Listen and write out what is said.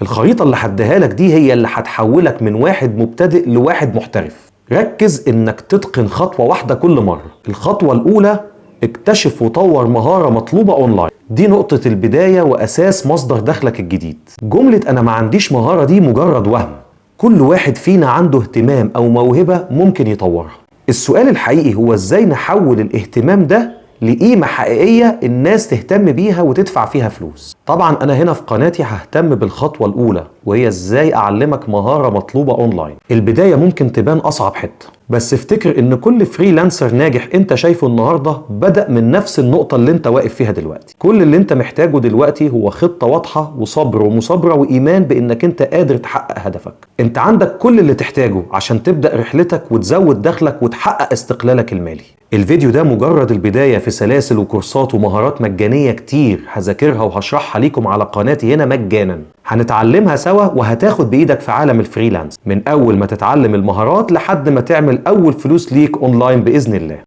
الخريطة اللي هديها لك دي هي اللي هتحولك من واحد مبتدئ لواحد محترف. ركز انك تتقن خطوة واحدة كل مرة. الخطوة الاولى: اكتشف وطور مهارة مطلوبة اونلاين. دي نقطة البداية واساس مصدر دخلك الجديد. جملة انا ما عنديش مهارة دي مجرد وهم. كل واحد فينا عنده اهتمام او موهبة ممكن يطورها. السؤال الحقيقي هو ازاي نحول الاهتمام ده لقيمة حقيقية الناس تهتم بيها وتدفع فيها فلوس. طبعا أنا هنا في قناتي ههتم بالخطوة الأولى، وهي إزاي أعلمك مهارة مطلوبة أونلاين. البداية ممكن تبان أصعب حتة، بس افتكر إن كل فريلانسر ناجح أنت شايفه النهاردة بدأ من نفس النقطة اللي أنت واقف فيها دلوقتي. كل اللي أنت محتاجه دلوقتي هو خطة واضحة وصبر ومثابرة وإيمان بإنك أنت قادر تحقق هدفك. أنت عندك كل اللي تحتاجه عشان تبدأ رحلتك وتزود دخلك وتحقق استقلالك المالي. الفيديو ده مجرد البداية في سلاسل وكورسات ومهارات مجانية كتير هذاكرها وهشرحها ليكم على قناتي هنا مجانا. هنتعلمها سوا وهتاخد بإيدك في عالم الفريلانس، من أول ما تتعلم المهارات لحد ما تعمل أول فلوس ليك أونلاين بإذن الله.